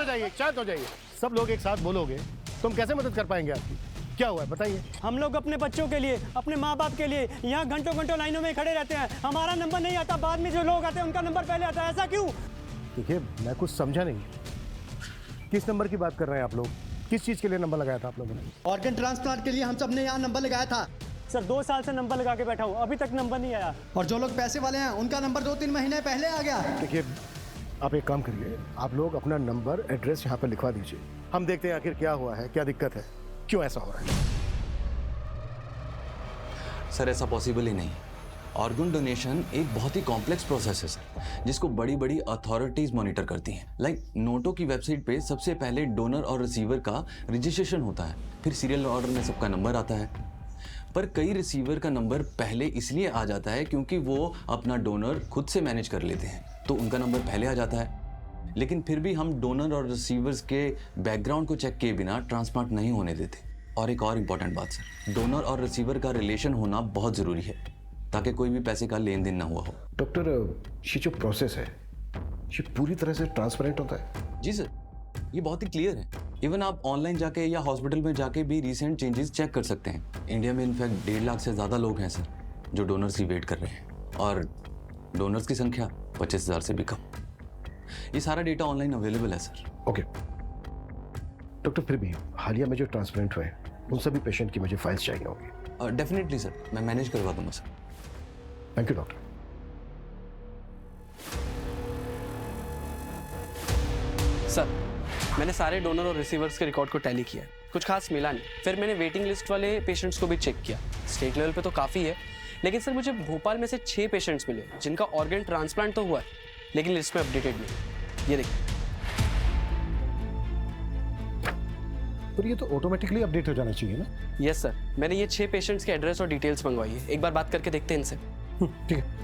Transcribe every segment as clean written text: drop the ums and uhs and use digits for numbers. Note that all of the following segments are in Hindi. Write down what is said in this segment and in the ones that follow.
शांत हो जाइए। सब लोग एक साथ बोलोगे तो हम कैसे मदद कर पाएंगे आपकी? क्या हुआ है बताइए। हम लोग अपने बच्चों के लिए, अपने माँ बाप के लिए यहाँ घंटों घंटों लाइनों में खड़े रहते हैं। हमारा नंबर नहीं आता, बाद में जो लोग आते हैं उनका नंबर पहले आता है। ऐसा क्यों? देखिए, मैं कुछ समझा नहीं। किस नंबर की बात कर रहे हैं आप लोग? किस चीज़ के लिए नंबर लगाया था आप लोगों ने? ऑर्गन ट्रांसप्लांट के लिए हम सब ने यहाँ नंबर लगाया था सर 2 साल से नंबर लगा के बैठा हूँ, अभी तक नंबर नहीं आया। और जो लोग पैसे वाले हैं उनका नंबर 2-3 महीने पहले आ गया। देखिए, आप एक काम करिए, आप लोग अपना नंबर एड्रेस यहाँ पर लिखवा दीजिए। हम देखते हैं आखिर क्या हुआ है, क्या दिक्कत है, क्यों ऐसा हो रहा है। सर ऐसा पॉसिबल ही नहीं। ऑर्गन डोनेशन एक बहुत ही कॉम्प्लेक्स प्रोसेस है सर, जिसको बड़ी बड़ी अथॉरिटीज मॉनिटर करती हैं। लाइक नोटो की वेबसाइट पे सबसे पहले डोनर और रिसीवर का रजिस्ट्रेशन होता है, फिर सीरियल ऑर्डर में सबका नंबर आता है। पर कई रिसीवर का नंबर पहले इसलिए आ जाता है क्योंकि वो अपना डोनर खुद से मैनेज कर लेते हैं, तो उनका नंबर पहले आ जाता है। लेकिन फिर भी हम डोनर और रिसीवर्स के बैकग्राउंड को चेक किए बिना ट्रांसप्लांट नहीं होने देते। और एक और इम्पॉर्टेंट बात सर, डोनर और रिसीवर का रिलेशन होना बहुत ज़रूरी है ताकि कोई भी पैसे का लेन देन ना हुआ हो। डॉक्टर, ये जो प्रोसेस है ये पूरी तरह से ट्रांसपेरेंट होता है? जी सर, ये बहुत ही क्लियर है। इवन आप ऑनलाइन जाके या हॉस्पिटल में जाके भी रिसेंट चेंजेस चेक कर सकते हैं। इंडिया में इनफैक्ट 1.5 लाख से ज़्यादा लोग हैं सर जो डोनर्स की वेट कर रहे हैं, और डोनर्स की संख्या 25,000 से भी कम। ये सारा डेटा ऑनलाइन अवेलेबल है सर। ओके डॉक्टर, फिर भी हालिया में जो ट्रांसप्लांट हुए उन सभी पेशेंट की मुझे फाइल्स चाहिए होंगी। डेफिनेटली सर, मैं मैनेज करवा दूंगा sir. Thank you doctor. Sir मैंने सारे डोनर और रिसीवर्स के रिकॉर्ड को टैली किया, कुछ खास मिला नहीं। फिर मैंने वेटिंग लिस्ट वाले पेशेंट्स को भी चेक किया। स्टेट लेवल पे तो काफ़ी है, लेकिन सर मुझे भोपाल में से 6 पेशेंट्स मिले जिनका ऑर्गन ट्रांसप्लांट तो हुआ है, लेकिन लिस्ट में अपडेटेड नहीं। ये देखिए। पर ये तो ऑटोमेटिकली अपडेट हो जाना चाहिए ना? यस सर, मैंने ये 6 पेशेंट्स के एड्रेस और डिटेल्स मंगवाई है। एक बार बात करके देखते हैं इनसे। ठीक है।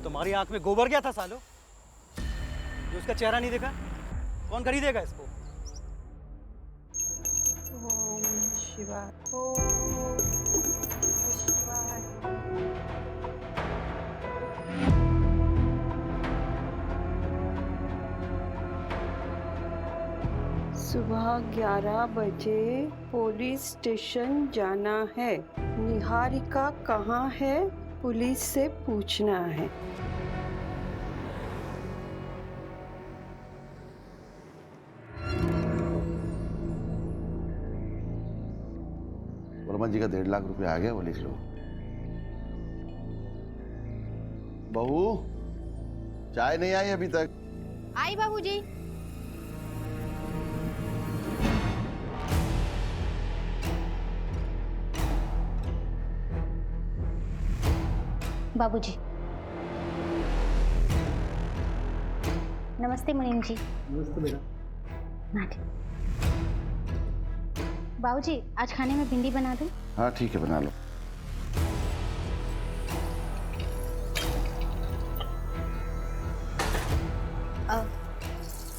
तुम्हारी आंख में गोबर गया था सालो, जो उसका चेहरा नहीं देखा? कौन खरीदेगा इसको? ओम शिवाय, ओम शिवाय। सुबह 11 बजे पुलिस स्टेशन जाना है। निहारिका कहाँ है? पुलिस से पूछना है। वर्मा जी का 1.5 लाख रुपया आ गया, वो लिख लो। बहू, चाय नहीं आई अभी तक? आई बाबूजी। बाबूजी नमस्ते मुनीम जी। नमस्ते बेटा। बाबूजी आज खाने में भिंडी बना दूं? हाँ ठीक है, बना लो।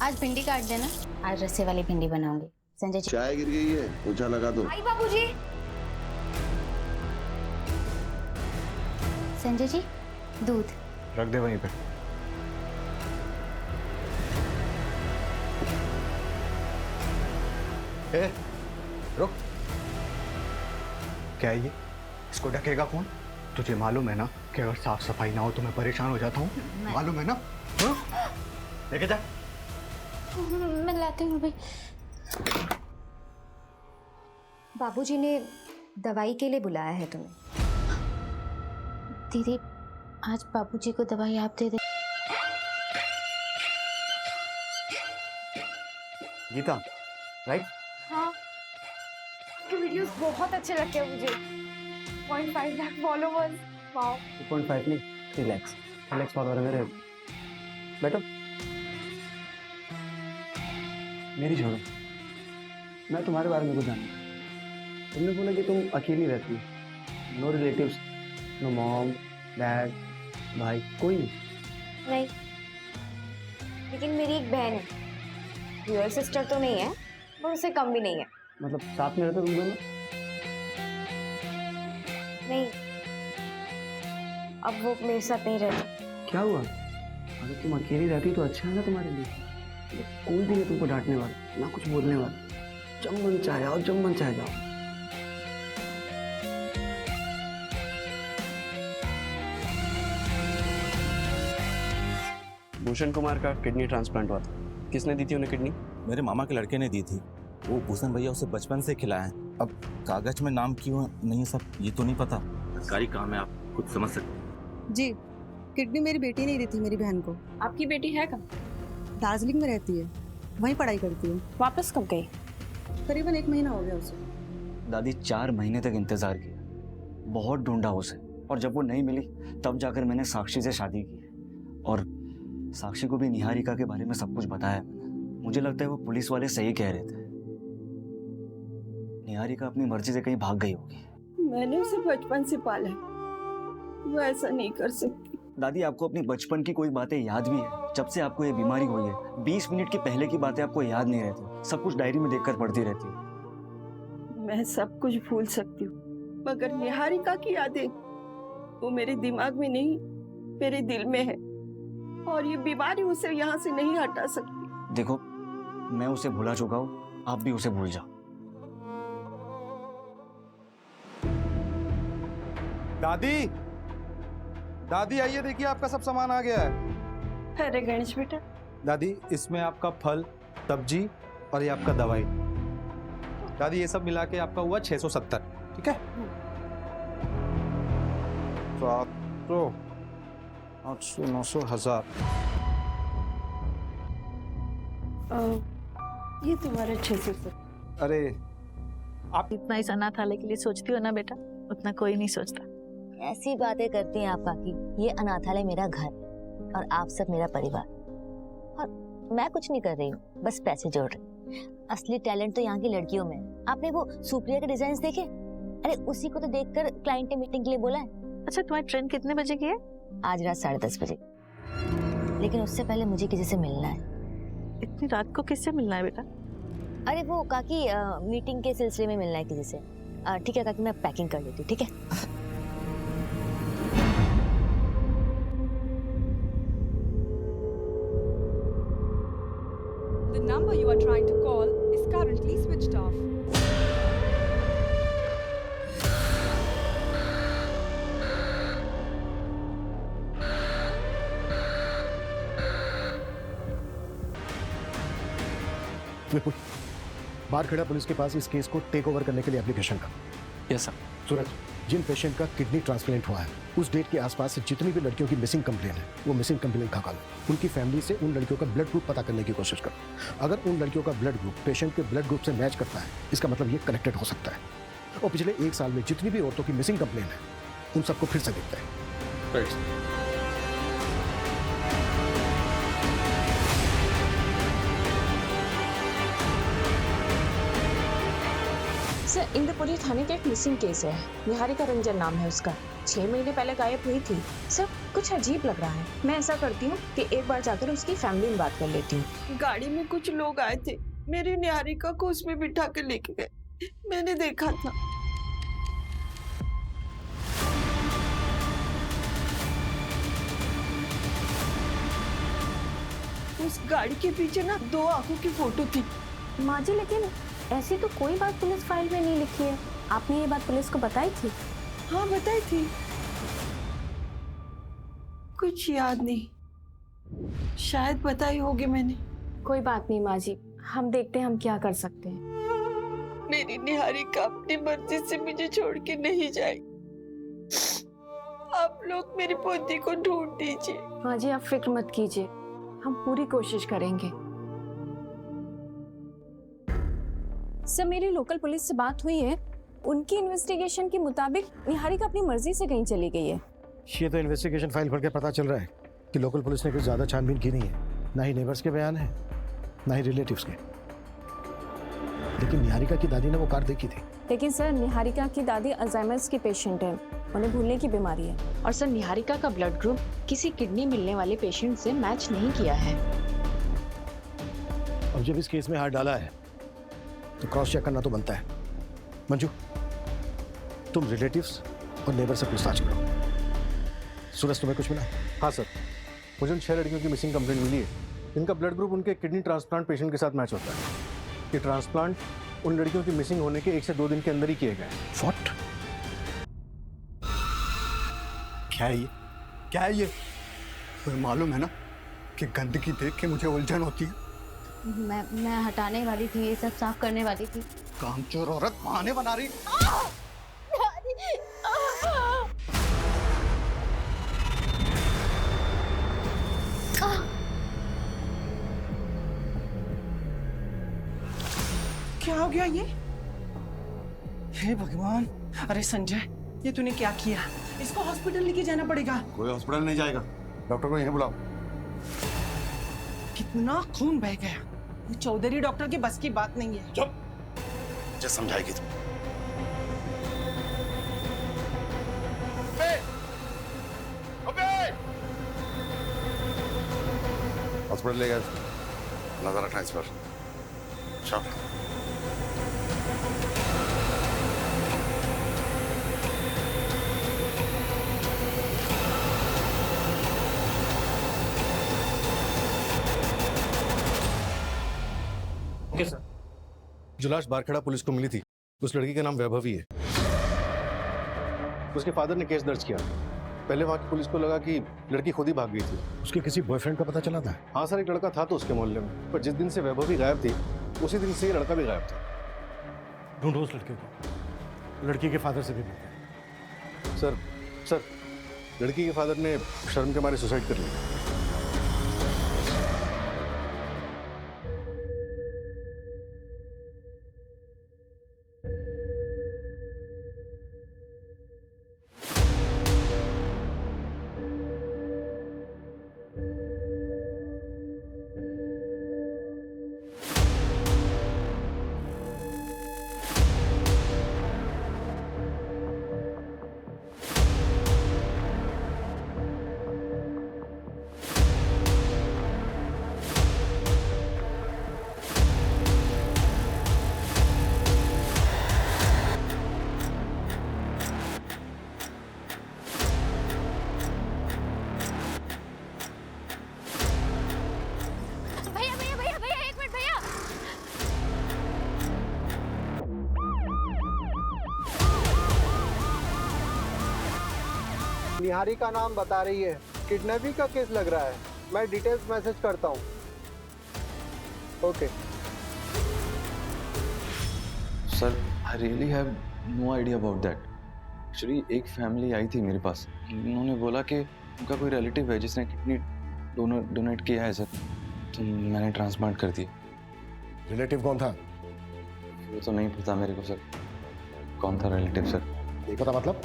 आज भिंडी काट देना, आज रस्से वाली भिंडी बनाऊंगी। संजय जी चाय गिर गई है, पोछा लगा दो। आई बाबूजी। संजय जी दूध रख दे वहीं पे। ए, रुक। क्या है ये? इसको ढकेगा कौन? तुझे मालूम है ना कि अगर साफ सफाई ना हो तो मैं परेशान हो जाता हूँ, मालूम है ना? लेके जा। मैं लाती हूँ भाई। बाबूजी ने दवाई के लिए बुलाया है तुम्हें। दीदी आज बाबूजी को दवाई आप दे दे। गीता, राइट? हाँ, आपके वीडियोस बहुत अच्छे लगते हैं मुझे। 0.5 लाख फॉलोवर्स, वाओ। 2.5 नहीं, 3 lakhs। 3 lakhs फॉलोअर मेरे। बैठो। मेरी छोड़ो, मैं तुम्हारे बारे में कुछ जानता हूँ। तुमने बोला कि तुम अकेली रहती हो, no relatives, no mom, dad, भाई, कोई नहीं। नहीं, लेकिन मेरी एक बहन है रियल सिस्टर तो नहीं है पर उससे कम भी नहीं है। मतलब साथ में रहते तुम दोनों? नहीं, अब वो मेरे साथ नहीं रहती। क्या हुआ? अगर तुम अकेली रहती तो अच्छा है ना तुम्हारे लिए। कोई भी नहीं तुमको डांटने वाला, ना कुछ बोलने वाला। जब मन चाहे आओ, जब मन चाहे जाओ। भूषण कुमार का किडनी ट्रांसप्लांट हुआ था। किसने दी थी उन्हें किडनी? मेरे मामा के लड़के ने दी थी। वो भूषण भैया उसे बचपन से खिलाए हैं। अब कागज में नाम क्यों नहीं सब ये तो नहीं पता। सरकारी काम है, आप कुछ समझ सकते हैं। जी, किडनी मेरी बेटी ने दी थी मेरी बहन को। आपकी बेटी है कहाँ? दार्जिलिंग में रहती है, वहीं पढ़ाई करती है। वापस कब गई? करीबन 1 महीना हो गया उसे। दादी 4 महीने तक इंतजार किया, बहुत ढूंढा उसे, और जब वो नहीं मिली तब जाकर मैंने साक्षी से शादी की। और साक्षी को भी निहारिका के बारे में सब कुछ बताया। मुझे लगता है वो पुलिस वाले सही कह रहे थे, निहारिका अपनी मर्जी से कहीं भाग गई होगी। मैंने उसे बचपन से पाला है, वो ऐसा नहीं कर सकती। दादी, आपको अपनी बचपन की कोई बातें याद भी है? जब से आपको ये बीमारी हुई है 20 मिनट के पहले की बातें आपको याद नहीं रहती, सब कुछ डायरी में देखकर पढ़ती रहती हूँ। मैं सब कुछ भूल सकती हूँ, मगर निहारिका की यादें वो मेरे दिमाग में नहीं, मेरे दिल में है, और ये बीमारी उसे यहाँ से नहीं हटा सकती। देखो, मैं उसे भुला चुका हूँ, आप भी उसे भूल जाओ। दादी, दादी आइए, देखिए आपका सब सामान आ गया है। अरे गणेश बेटा। दादी, इसमें आपका फल, सब्जी और ये आपका दवाई। दादी, ये सब मिला के आपका हुआ 670, ठीक है? 700, 800, 900, 1000। ये तुम्हारा 670। अरे आप इतना इस अनाथालय के लिए सोचती हो ना बेटा, उतना कोई नहीं सोचता। ऐसी बातें करती हैं आप काकी। ये अनाथालय मेरा घर और आप सब मेरा परिवार, और मैं कुछ नहीं कर रही हूँ, बस पैसे जोड़ रही। असली टैलेंट तो यहाँ की लड़कियों में है। आपने वो सुप्रिया के डिजाइन देखे? अरे उसी को तो देखकर क्लाइंट ने मीटिंग के लिए बोला है। अच्छा, तुम्हारी ट्रेन कितने बजे की है? आज रात 10:30 बजे, लेकिन उससे पहले मुझे किसी से मिलना है। इतनी रात को किससे मिलना है बेटा? अरे वो काकी मीटिंग के सिलसिले में मिलना है किसी से। ठीक है काकी, मैं पैकिंग कर लेती हूँ, ठीक है? The number you are trying to call is currently switched off. विपुल, बाहर खड़ा पुलिस के पास इस केस को टेक ओवर करने के लिए एप्लीकेशन का। Yes sir. सूरज, जिन पेशेंट का किडनी ट्रांसप्लांट हुआ है उस डेट के आसपास से जितनी भी लड़कियों की मिसिंग कंप्लेन है वो मिसिंग कंप्लेन खा लो। उनकी फैमिली से उन लड़कियों का ब्लड ग्रुप पता करने की कोशिश करो। अगर उन लड़कियों का ब्लड ग्रुप पेशेंट के ब्लड ग्रुप से मैच करता है, इसका मतलब ये कनेक्टेड हो सकता है। और पिछले 1 साल में जितनी भी औरतों की मिसिंग कंप्लेन है उन सबको फिर से देखते हैं। सर, इंद्रपुरी थाने का एक मिसिंग केस है। निहारिका रंजन नाम है उसका। 6 महीने पहले गायब हुई थी। सर, कुछ अजीब लग रहा है। मैं ऐसा करती हूँ कि एक बार जाकर उसकी फैमिली में बात कर लेती हूँ। गाड़ी में कुछ लोग आए थे, मेरी निहारिका को उसमें बिठा के लेके गए, मैंने देखा था। उस गाड़ी के पीछे ना 2 आंखों की फोटो थी। माँ जी, लेकिन ऐसी तो कोई बात पुलिस फाइल में नहीं लिखी है। आपने ये बात पुलिस को बताई थी? हाँ, बताई थी। कुछ याद नहीं, शायद बताई होगी मैंने। कोई बात नहीं माँ जी, हम देखते हैं हम क्या कर सकते हैं। मेरी निहारिका अपनी मर्जी से मुझे छोड़ के नहीं जाएगी। आप लोग मेरी पोती को ढूंढ दीजिए। माँ जी, आप फिक्र मत कीजिए, हम पूरी कोशिश करेंगे। सर, मेरी लोकल पुलिस से बात हुई है। उनकी इन्वेस्टिगेशन के मुताबिक निहारिका अपनी मर्जी से कहीं चली गई है। ये तो इन्वेस्टिगेशन फाइल पढ़ के पता चल रहा है कि लोकल पुलिस ने कुछ ज्यादा छानबीन की नहीं है। ना ही नेबर्स के बयान है, ना ही रिलेटिव्स के। लेकिन निहारिका की दादी ने वो कार देखी थी। लेकिन सर, निहारिका की दादी अल्जाइमर्स की पेशेंट है, उन्हें भूलने की बीमारी है। और सर, निहारिका का ब्लड ग्रुप किसी किडनी मिलने वाले पेशेंट से मैच नहीं किया है। अब जब इस केस में हाथ डाला है तो क्रॉस चेक करना तो बनता है। मंजू, तुम रिलेटिव्स और नेबर से पूछताछ करो। सूरज, तुम्हें कुछ मिला? हाँ सर, मुझे उन 6 लड़कियों की मिसिंग कंप्लेंट मिली है। इनका ब्लड ग्रुप उनके किडनी ट्रांसप्लांट पेशेंट के साथ मैच होता है। ये ट्रांसप्लांट उन लड़कियों की मिसिंग होने के 1 से 2 दिन के अंदर ही किए गए। व्हाट? क्या है ये? क्या है ये? तुम्हें मालूम है ना कि गंदगी देख के मुझे उलझन होती है। मैं हटाने वाली थी, ये सब साफ करने वाली थी। कामचोर औरत बहाने बना रही। क्या हो गया ये? हे भगवान! अरे संजय, ये तूने क्या किया? इसको हॉस्पिटल लेके जाना पड़ेगा। कोई हॉस्पिटल नहीं जाएगा, डॉक्टर को यहीं बुलाओ। कितना खून बह गया। ये चौधरी डॉक्टर के बस की बात नहीं है। चुप, मुझे समझाएगी तुम। हॉस्पिटल ले गए, नजर रखना इस पर। चल। जो लाश बारखेड़ा पुलिस को मिली थी उस लड़की का नाम वैभवी है। उसके फादर ने केस दर्ज किया। पहले वहां की पुलिस को लगा कि लड़की खुद ही भाग गई थी। उसके किसी बॉयफ्रेंड का पता चला था? हाँ सर, एक लड़का था तो उसके मोहल्ले में, पर जिस दिन से वैभवी गायब थी उसी दिन से ये लड़का भी गायब था। ढूंढो उस लड़के को, लड़की के फादर से भी मिलते हैं। सर, लड़की के फादर ने शर्म के मारे सुसाइड कर लिया। निहारी का नाम बता रही है, किडनैपिंग का केस लग रहा है। मैं डिटेल्स मैसेज करता हूँ। Okay sir, I really have no idea about that. Actually एक फैमिली आई थी मेरे पास, उन्होंने बोला कि उनका कोई रिलेटिव है जिसने किडनी डोनेट किया है सर, तो मैंने ट्रांसप्लांट कर दिया। रिलेटिव कौन था? वो तो नहीं पता मेरे को सर, कौन था रिलेटिव सर। नहीं पता मतलब?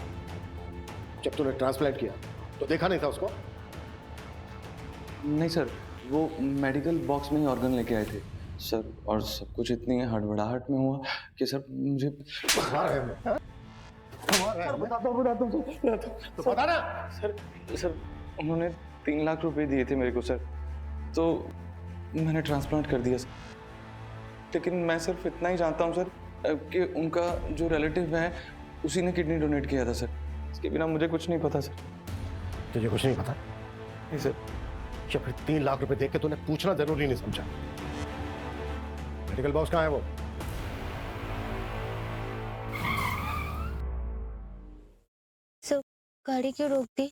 जब तूने ट्रांसप्लांट किया तो देखा नहीं था उसको? नहीं सर, वो मेडिकल बॉक्स में ही ऑर्गन लेके आए थे सर, और सब कुछ इतनी हड़बड़ाहट में हुआ कि सर मुझे बता ना। सर उन्होंने 3 लाख रुपए दिए थे मेरे को सर, तो मैंने ट्रांसप्लांट कर दिया सर। लेकिन मैं सिर्फ इतना ही जानता हूँ सर कि उनका जो रिलेटिव है उसी ने किडनी डोनेट किया था सर, इसके बिना मुझे कुछ नहीं पता सर। तुझे कुछ नहीं पता? नहीं सर। या फिर 3 लाख रुपए देख के तूने पूछना जरूरी नहीं समझा? मेडिकल बॉक्स कहाँ है वो? गाड़ी क्यों रोक दी?